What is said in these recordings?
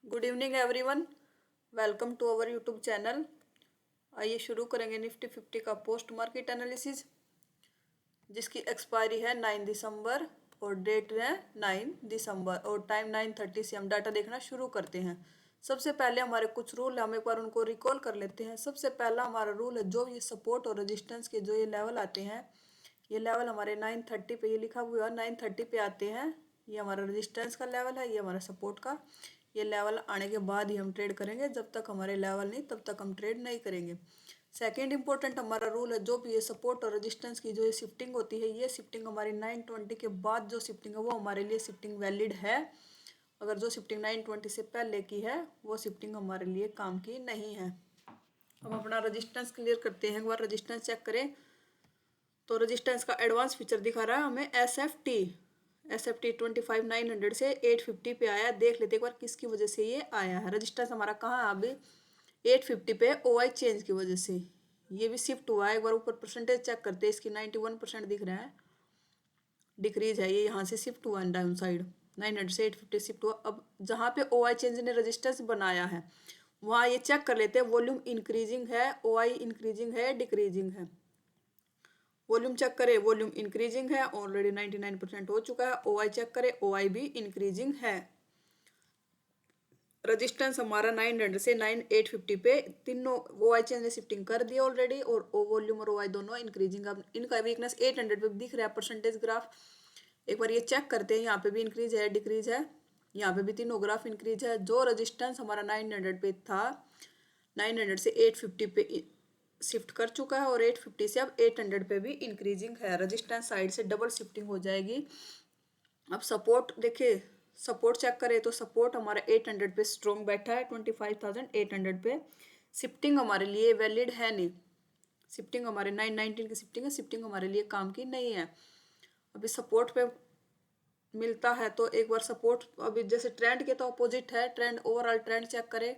Good evening everyone, welcome to our YouTube channel. आइए शुरू करेंगे निफ्टी 50 का पोस्ट मार्केट एनालिसिस, जिसकी एक्सपायरी है 9 दिसंबर और डेट है 9 दिसंबर और टाइम 9:30 से हम डाटा देखना शुरू करते हैं। सबसे पहले हमारे कुछ रूल है, हम एक बार उनको रिकॉल कर लेते हैं। सबसे पहला हमारा रूल है, जो ये सपोर्ट और रेजिस्टेंस के जो ये लेवल आते हैं, ये लेवल हमारे 9:30 पे, ये लिखा हुआ है 9:30 पे आते हैं। ये हमारा रेजिस्टेंस का लेवल है, ये हमारा सपोर्ट का। ये लेवल आने के बाद ही हम ट्रेड करेंगे, जब तक हमारे लेवल नहीं तब तक हम ट्रेड नहीं करेंगे। सेकेंड इंपॉर्टेंट हमारा रूल है, जो भी ये सपोर्ट और रेजिस्टेंस की जो ये शिफ्टिंग होती है, ये शिफ्टिंग हमारी 9:20 के बाद जो शिफ्टिंग है वो हमारे लिए शिफ्टिंग वैलिड है। अगर जो शिफ्टिंग 9:20 से पहले की है वो शिफ्टिंग हमारे लिए काम की नहीं है। हम अपना रेजिस्टेंस क्लियर करते हैं, एक बार रेजिस्टेंस चेक करें तो रेजिस्टेंस का एडवांस फीचर दिखा रहा है हमें एस एफ टी 25,900 से 850 पे आया। देख लेते एक बार किसकी वजह से ये आया है। रेजिस्टेंस हमारा कहाँ है अभी 850 पे, OI चेंज की वजह से ये भी शिफ्ट हुआ है। एक बार ऊपर परसेंटेज चेक करते हैं, इसकी 91% दिख रहा है, डिक्रीज है। ये यहाँ से शिफ्ट हुआ है डाउन साइड, 900 से 850 शिफ्ट हुआ। अब जहाँ पे OI चेंज ने रेजिस्टेंस बनाया है वहाँ ये चेक कर लेते हैं, वॉल्यूम इंक्रीजिंग है, OI इंक्रीजिंग है, डिक्रीजिंग है। वॉल्यूम चेक करें, वॉल्यूम इंक्रीजिंग है, ऑलरेडी 99% हो चुका है। OI चेक करें, OI भी इंक्रीजिंग है। रेजिस्टेंस हमारा 900 से 850 पे, तीनों OI चेंज ने शिफ्टिंग कर दी ऑलरेडी, और वॉल्यूम और OI दोनों इंक्रीजिंग। अब इनका वीकनेस 800 पे दिख रहा है परसेंटेज ग्राफ। एक बार ये चेक करते हैं, यहाँ पे भी इंक्रीज है, डिक्रीज है, यहाँ पे भी तीनों ग्राफ इंक्रीज है। जो रेजिस्टेंस हमारा 900 पे था, 900 से 850 पे शिफ्ट कर चुका है, और 850 से अब 800 पे भी इंक्रीजिंग है। रेजिस्टेंस साइड से डबल शिफ्टिंग हो जाएगी। अब सपोर्ट देखिए, सपोर्ट चेक करें तो सपोर्ट हमारा 800 पे स्ट्रॉन्ग बैठा है, 25,800 पे। शिफ्टिंग हमारे लिए वैलिड है नहीं, शिफ्टिंग हमारे 919 की शिफ्टिंग है, शिफ्टिंग हमारे लिए काम की नहीं है। अभी सपोर्ट पे मिलता है तो एक बार सपोर्ट, अभी जैसे ट्रेंड के तो अपोजिट है, ट्रेंड ओवरऑल ट्रेंड चेक करें।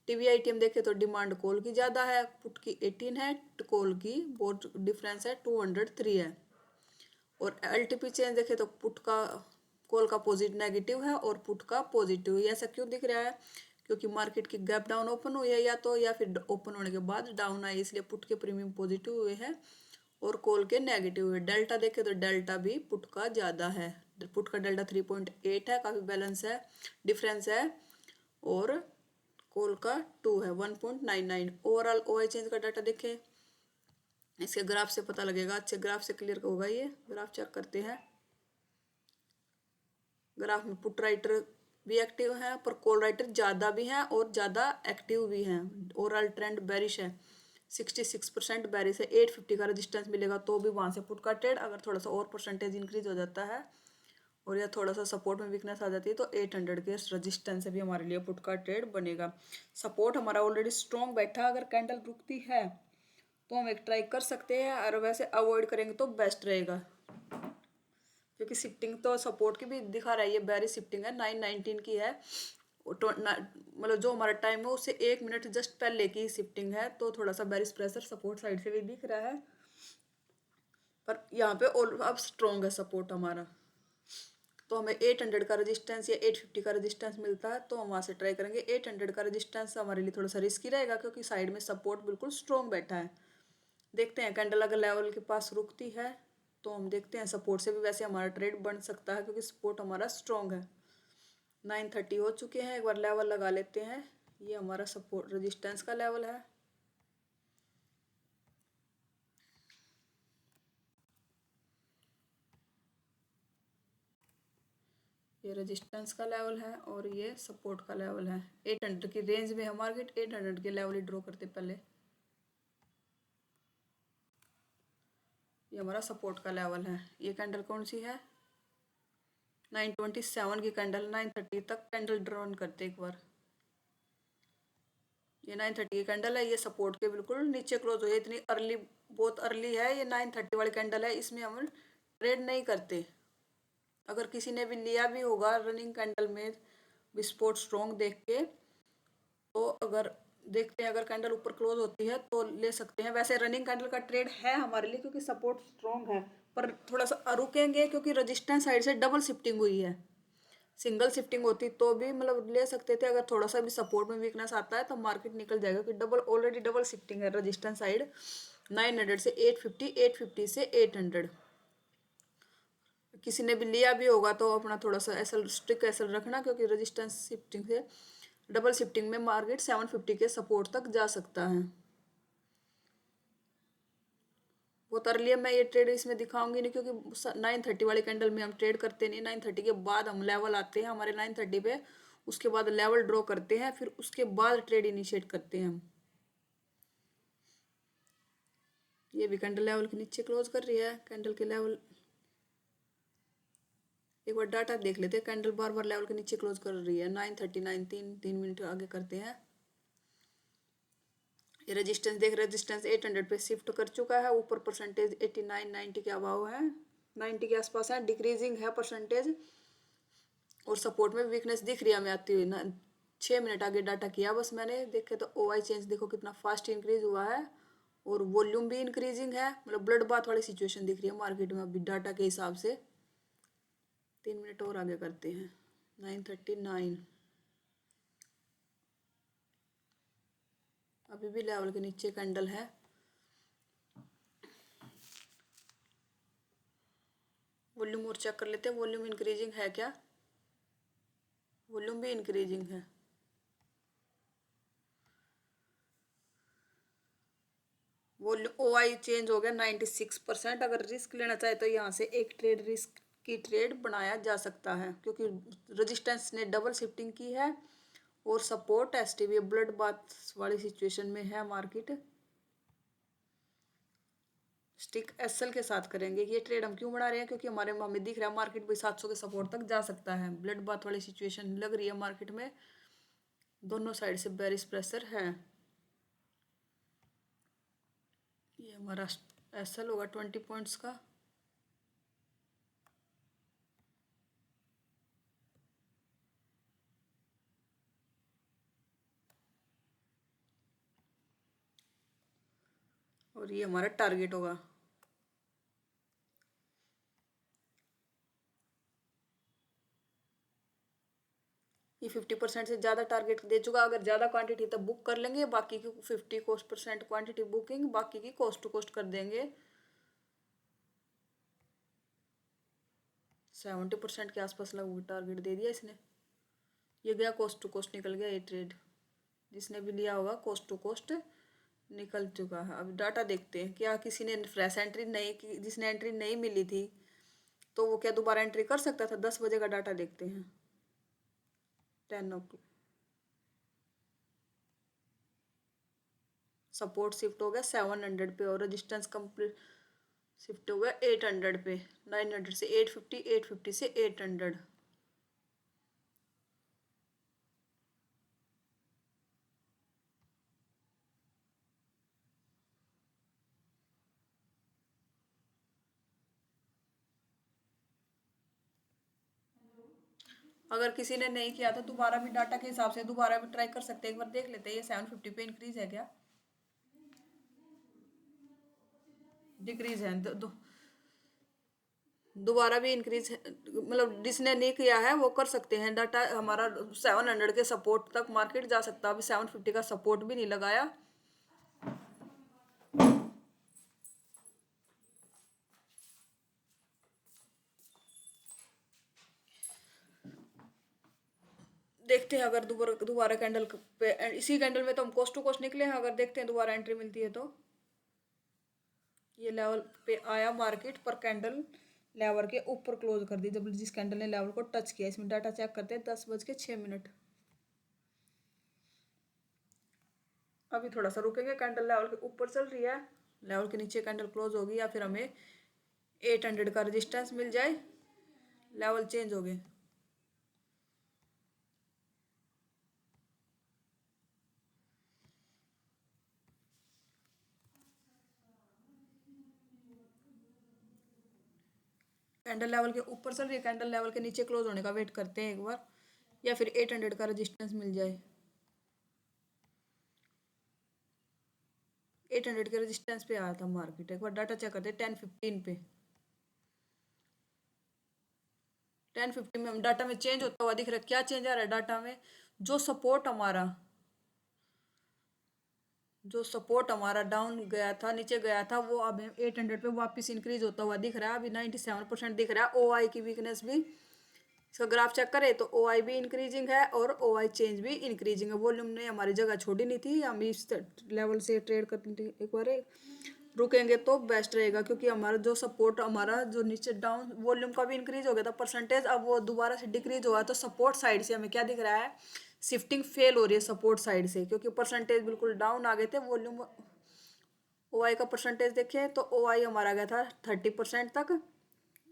TVITM देखे तो डिमांड कॉल की ज़्यादा है, पुट की 18 है, कॉल की बहुत डिफरेंस है, 203 है। और LTP चेंज देखे तो पुट का, कॉल का पॉजिटिव नेगेटिव है और पुट का पॉजिटिव है। ऐसा क्यों दिख रहा है? क्योंकि मार्केट की गैप डाउन ओपन हुई है, या फिर ओपन होने के बाद डाउन आई, इसलिए पुट के प्रीमियम पॉजिटिव हुए हैं और कॉल के नेगेटिव हुए। डेल्टा देखे तो डेल्टा भी पुट का ज़्यादा है, पुट का डेल्टा 3.8 है, काफ़ी बैलेंस है, डिफरेंस है। और कॉल का 2 है, 1.99। ओवरऑल OI चेंज का डाटा देखें, इसके ग्राफ से पता लगेगा, अच्छे ग्राफ से क्लियर होगा। ये ग्राफ चेक करते हैं, ग्राफ में पुट राइटर भी एक्टिव हैं पर कॉल राइटर ज़्यादा भी हैं और ज़्यादा एक्टिव भी हैं। ओवरऑल ट्रेंड बेरिश है, 66% बेरिश है। 850 का रेजिस्टेंस मिलेगा तो भी वहाँ से पुट का ट्रेड, अगर थोड़ा सा और परसेंटेज इंक्रीज हो जाता है और या थोड़ा सा सपोर्ट में वीकनेस आ जाती है तो 800 के रेजिस्टेंस से भी हमारे लिए पुट का ट्रेड बनेगा। सपोर्ट हमारा ऑलरेडी स्ट्रॉन्ग बैठा, अगर कैंडल रुकती है तो हम एक ट्राई कर सकते हैं, और वैसे अवॉइड करेंगे तो बेस्ट रहेगा, क्योंकि शिफ्टिंग तो सपोर्ट की भी दिखा रहा है, ये बेरी शिफ्टिंग है, 919 की है। मतलब जो हमारा टाइम है उससे 1 मिनट जस्ट पहले की शिफ्टिंग है, तो थोड़ा सा बेरिश प्रेशर सपोर्ट साइड से भी दिख रहा है, पर यहाँ पे अब स्ट्रॉन्ग है सपोर्ट हमारा। तो हमें 800 का रेजिस्टेंस या 850 का रेजिस्टेंस मिलता है तो हम वहाँ से ट्राई करेंगे। 800 का रेजिस्टेंस हमारे लिए थोड़ा सा रिस्की रहेगा, क्योंकि साइड में सपोर्ट बिल्कुल स्ट्रॉन्ग बैठा है। देखते हैं कैंडल अगर लेवल के पास रुकती है तो हम देखते हैं, सपोर्ट से भी वैसे हमारा ट्रेड बन सकता है, क्योंकि सपोर्ट हमारा स्ट्रॉन्ग है। 930 हो चुके हैं, एक बार लेवल लगा लेते हैं। ये हमारा सपोर्ट रेजिस्टेंस का लेवल है, ये रेजिस्टेंस का लेवल है और ये सपोर्ट का लेवल है। 800 की रेंज में है मार्केट, 800 के लेवल ही ड्रॉ करते पहले। ये हमारा सपोर्ट का लेवल है। ये कैंडल कौन सी है? 927 की कैंडल, 930 तक कैंडल ड्रॉन करते एक बार। ये 930 की कैंडल है, ये सपोर्ट के बिल्कुल नीचे क्लोज हुई है, इतनी अर्ली, बहुत अर्ली है। ये 930 वाली कैंडल है, इसमें हम ट्रेड नहीं करते। अगर किसी ने भी लिया भी होगा रनिंग कैंडल में विस्फोट स्ट्रॉन्ग देख के, तो अगर देखते हैं अगर कैंडल ऊपर क्लोज होती है तो ले सकते हैं। वैसे रनिंग कैंडल का ट्रेड है हमारे लिए, क्योंकि सपोर्ट स्ट्रॉन्ग है, पर थोड़ा सा रुकेंगे क्योंकि रेजिस्टेंस साइड से डबल शिफ्टिंग हुई है। सिंगल शिफ्टिंग होती तो भी मतलब ले सकते थे। अगर थोड़ा सा भी सपोर्ट में वीकनेस आता है तो मार्केट निकल जाएगा कि डबल ऑलरेडी डबल शिफ्टिंग है। रजिस्टेंस साइड 900 से 850, 850 से 800। किसी ने भी लिया भी होगा तो अपना थोड़ा सा एसल स्ट्रिक एसल रखना, क्योंकि रजिस्टेंस शिफ्टिंग से डबल शिफ्टिंग में मार्केट 750 के सपोर्ट तक जा सकता है। वो तर लिए मैं ये ट्रेड इसमें दिखाऊंगी नहीं, क्योंकि 930 वाली कैंडल में हम ट्रेड करते नहीं। 930 के बाद हम लेवल आते हैं हमारे 930 पे, उसके बाद लेवल ड्रॉ करते हैं, फिर उसके बाद ट्रेड इनिशिएट करते हैं हम। ये भी कैंडल लेवल के नीचे क्लोज कर रही है। कैंडल के लेवल एक बार डाटा देख लेते हैं। कैंडल बार बार लेवल के नीचे क्लोज कर रही है। 939 तीन मिनट आगे करते हैं। ये रेजिस्टेंस देख, रेजिस्टेंस 800 पे शिफ्ट कर चुका है। ऊपर परसेंटेज 89, 90 के अभाव है, 90 के आसपास है। डिक्रीजिंग है परसेंटेज, और सपोर्ट में वीकनेस दिख रही है हमें आती हुई ना। 6 मिनट आगे डाटा किया बस मैंने, देखे तो OI चेंज देखो कितना फास्ट इंक्रीज हुआ है, और वॉल्यूम भी इंक्रीजिंग है। मतलब ब्लड बाथ वाली सिचुएशन दिख रही है मार्केट में अभी डाटा के हिसाब से। 3 मिनट और आगे करते हैं। 939 अभी भी लेवल के नीचे कैंडल है। वॉल्यूम और चेक कर लेते हैं, वॉल्यूम इंक्रीजिंग है क्या। वॉल्यूम भी इंक्रीजिंग है। वॉल्यूम OI चेंज हो गया 96%। अगर रिस्क लेना चाहे तो यहाँ से एक ट्रेड रिस्क की ट्रेड बनाया जा सकता है, क्योंकि रेजिस्टेंस ने डबल शिफ्टिंग की है, और सपोर्ट STB ब्लड बाथ वाली सिचुएशन में है मार्केट। स्टिक SL के साथ करेंगे। ये ट्रेड हम क्यों बना रहे हैं, क्योंकि हमें दिख रहा है मार्केट भी 700 के सपोर्ट तक जा सकता है। ब्लड बाथ वाली सिचुएशन लग रही है मार्केट में, दोनों साइड से बेरिश प्रेशर है। ये हमारा SL होगा 20 पॉइंट्स का। और ये हमारा टारगेट होगा। ये 50% से ज़्यादा टारगेट दे चुका। अगर ज़्यादा क्वांटिटी तब बुक कर लेंगे, बाकी की 50% क्वांटिटी बुकिंग, बाकी की कॉस्ट टू कॉस्ट कर देंगे। 70% के आसपास लगभग टारगेट दे दिया इसने। ये गया कॉस्ट टू कॉस्ट, निकल गया ये ट्रेड। जिसने भी लिया होगा कॉस्ट टू कॉस्ट निकल चुका है। अब डाटा देखते हैं, क्या किसी ने फ्रेश एंट्री नहीं की, जिसने एंट्री नहीं मिली थी तो वो क्या दोबारा एंट्री कर सकता था। 10 बजे का डाटा देखते हैं। 10 सपोर्ट शिफ्ट हो गया 700 पे, और रजिस्टेंस कंप्लीट शिफ्ट हो गया 800 पे। 900 से 850, 850 से 800। अगर किसी ने नहीं किया तो दोबारा भी डाटा के हिसाब से दोबारा भी ट्राई कर सकते हैं। एक बार देख लेते हैं ये 750 पे इंक्रीज है क्या, डिक्रीज है। दोबारा भी इंक्रीज है। मतलब जिसने नहीं किया है वो कर सकते हैं। डाटा हमारा 700 के सपोर्ट तक मार्केट जा सकता है। अभी 750 का सपोर्ट भी नहीं लगाया। देखते हैं अगर दोबारा दोबारा कैंडल पे, इसी कैंडल में तो हम कोस्ट टू कोस्ट निकले हैं। अगर देखते हैं दोबारा एंट्री मिलती है तो। ये लेवल पे आया मार्केट, पर कैंडल लेवल के ऊपर क्लोज कर दी जब जिस कैंडल ने लेवल को टच किया। इसमें डाटा चेक करते हैं 10:06। अभी थोड़ा सा रुकेंगे। कैंडल लेवल के ऊपर चल रही है, लेवल के नीचे कैंडल क्लोज होगी, या फिर हमें 800 का रेजिस्टेंस मिल जाए, लेवल चेंज हो गए। कैंडल लेवल के ऊपर चल रही है, कैंडल लेवल के नीचे क्लोज होने का वेट करते हैं एक बार, या फिर 800 का रेजिस्टेंस मिल जाए। 800 के रेजिस्टेंस पे आया था मार्केट। एक बार डाटा चेक करते हैं 10:15 पे। 1050 में हम डाटा में चेंज होता हुआ दिख रहा है। क्या चेंज आ रहा है डाटा में? जो सपोर्ट हमारा डाउन गया था, नीचे गया था, वो अब 800 पे वापस इंक्रीज होता हुआ दिख रहा है। अभी 97% दिख रहा है। OI की वीकनेस भी, इसका ग्राफ चेक करें तो OI भी इंक्रीजिंग है और OI चेंज भी इंक्रीजिंग है। वॉल्यूम ने हमारी जगह छोड़ी नहीं थी, हम इस लेवल से ट्रेड करते एक बार रुकेंगे तो बेस्ट रहेगा, क्योंकि हमारा जो सपोर्ट, हमारा जो नीचे डाउन वॉल्यूम का भी इंक्रीज हो गया था परसेंटेज, अब वो दोबारा से डिक्रीज हुआ। तो सपोर्ट साइड से हमें क्या दिख रहा है? शिफ्टिंग फेल हो रही है सपोर्ट साइड से, क्योंकि परसेंटेज बिल्कुल डाउन आ गए थे। वॉल्यूम OI का परसेंटेज देखें तो OI हमारा गया था 30% तक,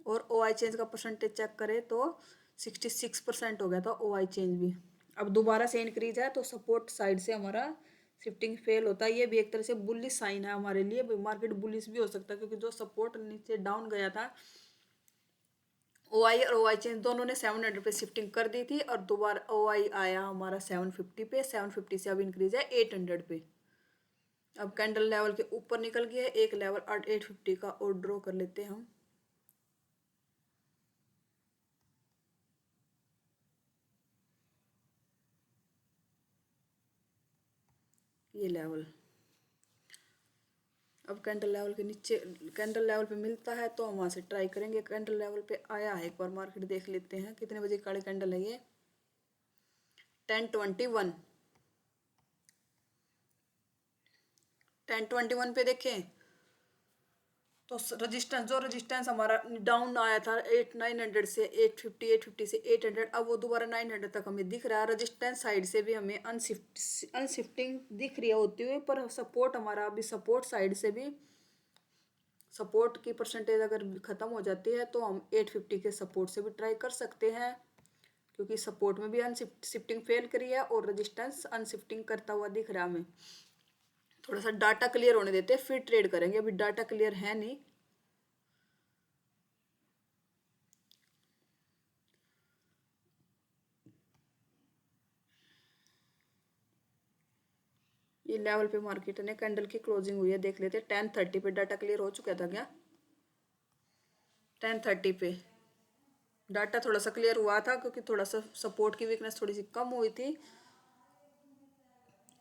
और OI चेंज का परसेंटेज चेक करें तो 66% हो गया था OI चेंज भी। अब दोबारा से इंक्रीज है, तो सपोर्ट साइड से हमारा शिफ्टिंग फेल होता है। ये भी एक तरह से बुलिश साइन है हमारे लिए, मार्केट बुलिश भी हो सकता है, क्योंकि जो सपोर्ट नीचे डाउन गया था, OI और OI चेंज दोनों ने 700 पे शिफ्टिंग कर दी थी, और दोबारा OI आया हमारा 750 पे, 750 से अब इंक्रीज है 800 पे। अब कैंडल लेवल के ऊपर निकल गया है, एक लेवल 850 का और ड्रॉ कर लेते हैं हम। ये लेवल अब कैंडल लेवल के नीचे, कैंडल लेवल पे मिलता है तो हम वहाँ से ट्राई करेंगे। कैंडल लेवल पे आया है, एक बार मार्केट देख लेते हैं कितने बजे काले कैंडल है ये। 10:21, 10:21 पे देखें तो रेजिस्टेंस हमारा डाउन आया था 900 से 850, 850 से 800, अब वो दोबारा 900 तक हमें दिख रहा है। रेजिस्टेंस साइड से भी हमें अनशिफ्टिंग दिख रही है होती हुई, पर सपोर्ट हमारा अभी, सपोर्ट साइड से भी सपोर्ट की परसेंटेज अगर ख़त्म हो जाती है तो हम 850 के सपोर्ट से भी ट्राई कर सकते हैं, क्योंकि सपोर्ट में भी अनशिफ्टिंग फेल करी है और रेजिस्टेंस अनशिफ्टिंग करता हुआ दिख रहा है हमें। थोड़ा सा डाटा क्लियर होने देते हैं फिर ट्रेड करेंगे, अभी डाटा क्लियर है नहीं। ये लेवल पे मार्केट ने कैंडल की क्लोजिंग हुई है, देख लेते हैं। 10:30 पे डाटा क्लियर हो चुका था क्या? 10:30 पे डाटा थोड़ा सा क्लियर हुआ था, क्योंकि थोड़ा सा सपोर्ट की वीकनेस थोड़ी सी कम हुई थी।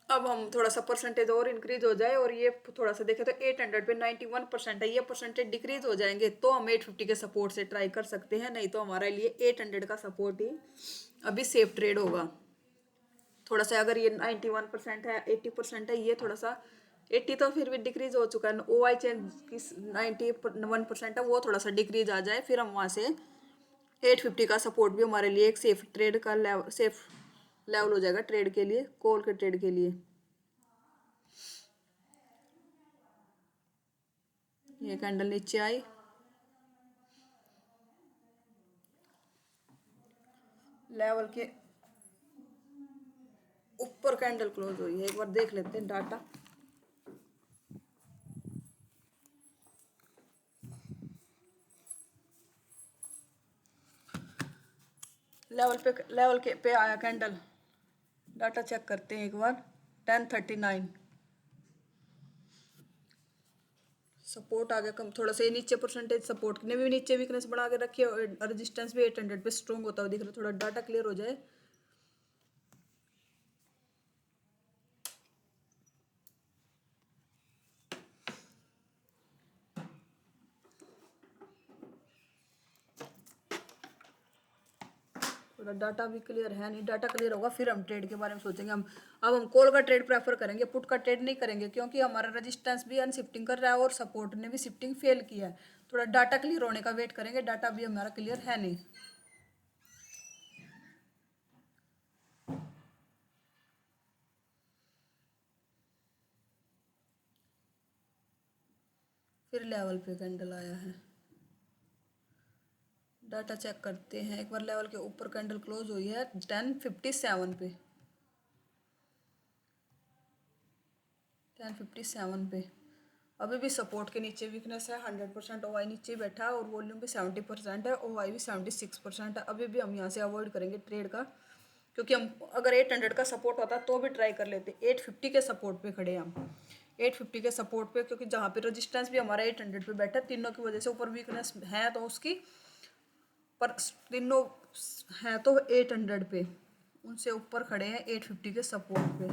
अब हम थोड़ा सा परसेंटेज और इंक्रीज हो जाए, और ये थोड़ा सा देखें तो 800 पे 91% है, ये परसेंटेज डिक्रीज हो जाएंगे तो हम 850 के सपोर्ट से ट्राई कर सकते हैं, नहीं तो हमारे लिए 800 का सपोर्ट ही अभी सेफ ट्रेड होगा। थोड़ा सा अगर ये 91% है, 80% है, ये थोड़ा सा 80 तो फिर भी डिक्रीज हो चुका है। OI चेंज की 91% है, वो थोड़ा सा डिक्रीज आ जाए, फिर हम वहाँ से 850 का सपोर्ट भी हमारे लिए एक सेफ ट्रेड का लेवल, सेफ लेवल हो जाएगा ट्रेड के लिए, कॉल के ट्रेड के लिए। ये कैंडल नीचे आई, लेवल के ऊपर कैंडल क्लोज हुई है, एक बार देख लेते हैं डाटा। लेवल के पे आया कैंडल, डाटा चेक करते हैं एक बार। 10:39 सपोर्ट आ गया कम, थोड़ा सा ये नीचे परसेंटेज सपोर्ट ने भी नीचे वीकनेस बना के रखी है, और रेजिस्टेंस भी 800 पे स्ट्रॉन्ग होता हुआ दिख रहा है। थोड़ा डाटा क्लियर हो जाए, थोड़ा डाटा भी क्लियर है नहीं। डाटा क्लियर होगा फिर हम ट्रेड के बारे में सोचेंगे। हम कॉल का ट्रेड प्रेफर करेंगे, पुट का ट्रेड नहीं करेंगे, क्योंकि हमारा रेजिस्टेंस भी अनशिफ्टिंग कर रहा है और सपोर्ट ने भी शिफ्टिंग फेल किया है। थोड़ा डाटा क्लियर होने का वेट करेंगे, डाटा भी हमारा क्लियर है नहीं। फिर लेवल पे कैंडल आया है, डाटा चेक करते हैं एक बार। लेवल के ऊपर कैंडल क्लोज हुई है 10:57 पे, 10:57 पे। अभी भी सपोर्ट के नीचे वीकनेस है, 100% OI नीचे बैठा है, और वॉल्यूम भी 70% है, OI भी 76% है। अभी भी हम यहाँ से अवॉइड करेंगे ट्रेड का, क्योंकि हम अगर 800 का सपोर्ट होता तो भी ट्राई कर लेते। 850 के सपोर्ट पे खड़े हैं हम, 850 के सपोर्ट पे, क्योंकि जहाँ पे रेजिस्टेंस भी हमारा 800 पे बैठा है, तीनों की वजह से ऊपर वीकनेस है तो उसकी, पर तीनों हैं तो 800 पे, उनसे ऊपर खड़े हैं 850 के सपोर्ट पे।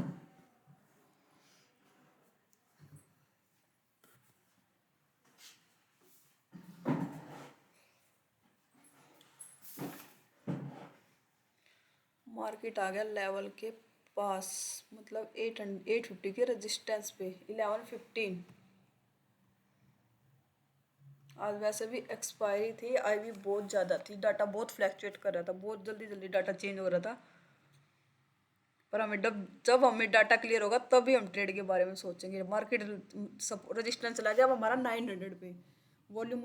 मार्केट आ गया लेवल के पास, मतलब 850 के रेजिस्टेंस पे 1115। आज वैसे भी एक्सपायरी थी, आई भी बहुत ज़्यादा थी, डाटा बहुत फ्लैक्चुएट कर रहा था, बहुत जल्दी जल्दी डाटा चेंज हो रहा था। पर हमें जब हमें डाटा क्लियर होगा तभी हम ट्रेड के बारे में सोचेंगे। मार्केट रजिस्टेंस चला गया अब हमारा 900 पे, वॉल्यूम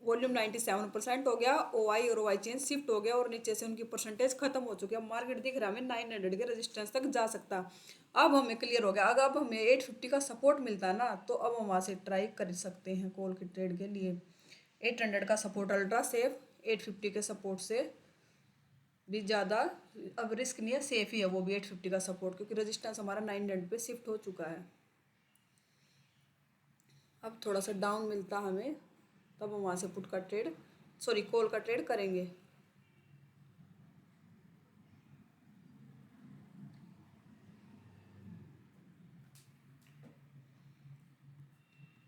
वॉल्यूम 97% हो गया, ओ आई और ओ आई चेंज शिफ्ट हो गया और नीचे से उनकी परसेंटेज खत्म हो चुकी है। मार्केट दिख रहा है हमें 900 के रेजिस्टेंस तक जा सकता। अब हमें क्लियर हो गया, अगर अब हमें 850 का सपोर्ट मिलता है ना, तो अब हम वहाँ से ट्राई कर सकते हैं कॉल के ट्रेड के लिए। 800 का सपोर्ट अल्ट्रा सेफ, 850 के सपोर्ट से भी ज़्यादा अब रिस्क नहीं है, सेफ ही है वो भी 850 का सपोर्ट, क्योंकि रेजिस्टेंस हमारा 900 पे शिफ्ट हो चुका है। अब थोड़ा सा डाउन मिलता हमें तब हम वहाँ से पुट का ट्रेड, सॉरी कॉल का ट्रेड करेंगे।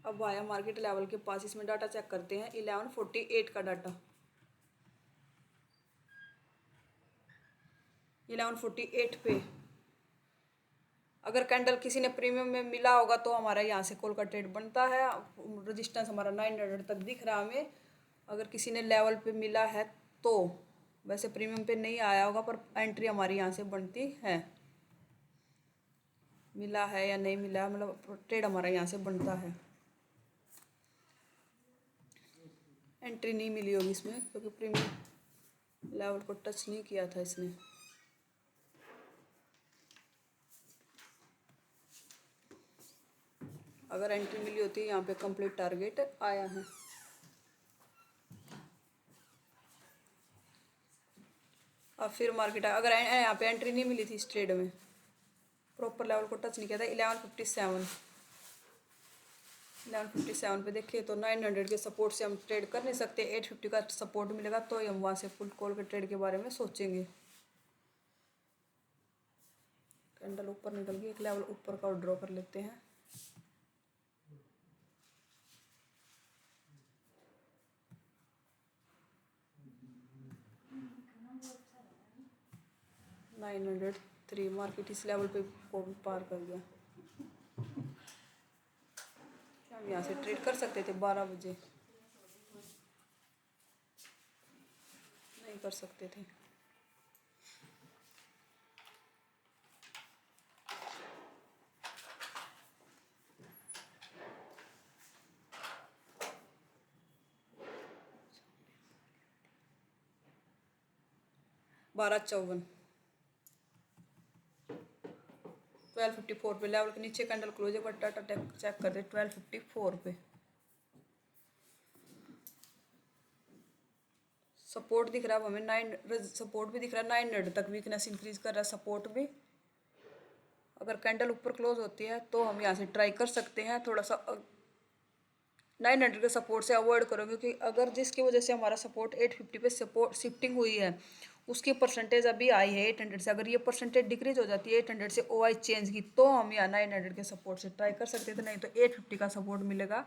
अब आया मार्केट लेवल के पास, इसमें डाटा चेक करते हैं 1148 का डाटा। 1148 पे अगर कैंडल किसी ने प्रीमियम में मिला होगा तो हमारा यहाँ से कॉल का ट्रेड बनता है। रेजिस्टेंस हमारा 900 तक दिख रहा है हमें। अगर किसी ने लेवल पे मिला है तो, वैसे प्रीमियम पे नहीं आया होगा पर एंट्री हमारी यहाँ से बनती है। मिला है या नहीं मिला, मतलब ट्रेड हमारा यहाँ से बनता है। एंट्री नहीं मिली होगी इसमें क्योंकि प्रीमियम लेवल को टच नहीं किया था इसने। अगर एंट्री मिली होती है यहाँ पे कंप्लीट टारगेट आया है। अब फिर मार्केट अगर यहाँ पे एंट्री नहीं मिली थी इस ट्रेड में, प्रॉपर लेवल को टच नहीं किया था, 1157 पे देखिए तो 900 के सपोर्ट से हम ट्रेड कर नहीं सकते। 850 का सपोर्ट मिलेगा तो हम वहाँ से फुल कॉल के ट्रेड के बारे में सोचेंगे। कैंडल ऊपर निकल गई, एक लेवल ऊपर का ड्रॉ कर लेते हैं। नाइन 903 मार्केट इस लेवल पे को भी पार कर गया। हम यहाँ से ट्रेड कर सकते थे 12 बजे, नहीं कर सकते थे। बारह 1254 पे लेवल के नीचे कैंडल क्लोज है, बट डाटा चेक करते 1254 पे सपोर्ट दिख रहा है हमें। सपोर्ट भी दिख रहा है 900 तक, वीकनेस इंक्रीज कर रहा है सपोर्ट भी। अगर कैंडल ऊपर क्लोज होती है तो हम यहाँ से ट्राई कर सकते हैं। थोड़ा सा 900 के सपोर्ट से अवॉइड करो, क्योंकि अगर जिसकी वजह से हमारा सपोर्ट 850 पे सपोर्ट शिफ्टिंग हुई है उसकी परसेंटेज अभी आई है 800 से। अगर ये परसेंटेज डिक्रीज हो जाती है 800 से ओ आई चेंज की, तो हम यहाँ 900 के सपोर्ट से ट्राई कर सकते थे, नहीं तो 850 का सपोर्ट मिलेगा,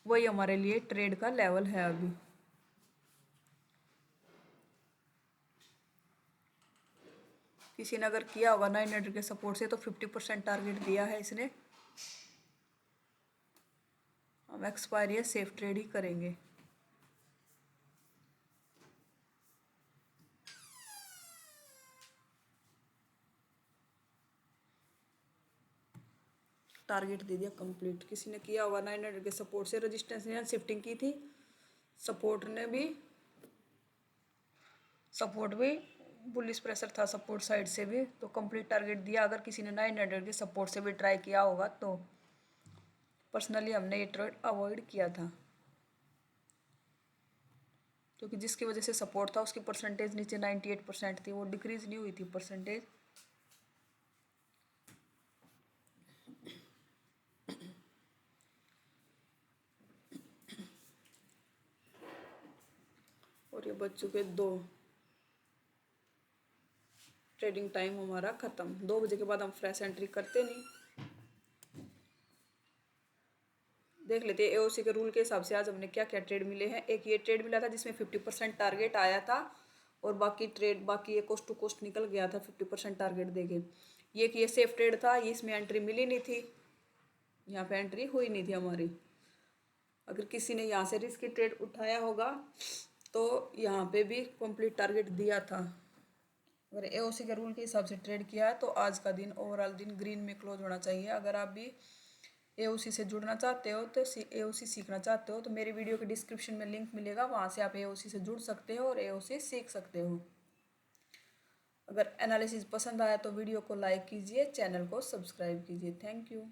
वही हमारे लिए ट्रेड का लेवल है अभी। किसी ने अगर किया होगा 900 के सपोर्ट से तो 50% टारगेट दिया है इसने। हम एक्सपायरी है सेफ ट्रेड ही करेंगे। टारगेट दे दिया कंप्लीट। किसी ने किया होगा 900 के सपोर्ट से, रेजिस्टेंस ने शिफ्टिंग की थी, सपोर्ट भी बुलिश प्रेशर था सपोर्ट साइड से भी, तो कंप्लीट टारगेट दिया। अगर किसी ने 900 के सपोर्ट से भी ट्राई किया होगा तो पर्सनली हमने ये ट्रेड अवॉइड किया था, क्योंकि जिसकी वजह से सपोर्ट था उसकी परसेंटेज नीचे 98% थी, वो डिक्रीज नहीं हुई थी परसेंटेज। वो और ये बज चुके 2। ट्रेडिंग टाइम हमारा ख़त्म। 2 बजे के बाद हम फ्रेश एंट्री करते नहीं। देख लेते हैं एओसी के रूल के हिसाब से आज हमने क्या क्या ट्रेड मिले हैं। एक ये ट्रेड मिला था जिसमें 50% टारगेट आया था और बाकी ये कोस्ट टू कोस्ट निकल गया था 50% टारगेट देके। ये सेफ ट्रेड था, ये इसमें एंट्री मिली नहीं थी, यहाँ पे एंट्री हुई नहीं थी हमारी। अगर किसी ने यहाँ से रिस्क ट्रेड उठाया होगा तो यहाँ पे भी कंप्लीट टारगेट दिया था। अगर एओसी के रूल के हिसाब से ट्रेड किया है तो आज का दिन ओवरऑल दिन ग्रीन में क्लोज होना चाहिए। अगर आप भी एओसी से जुड़ना चाहते हो तो एओसी सीखना चाहते हो तो मेरी वीडियो के डिस्क्रिप्शन में लिंक मिलेगा, वहाँ से आप एओसी से जुड़ सकते हो और एओसी सीख सकते हो। अगर एनालिसिस पसंद आया तो वीडियो को लाइक कीजिए, चैनल को सब्सक्राइब कीजिए। Thank you.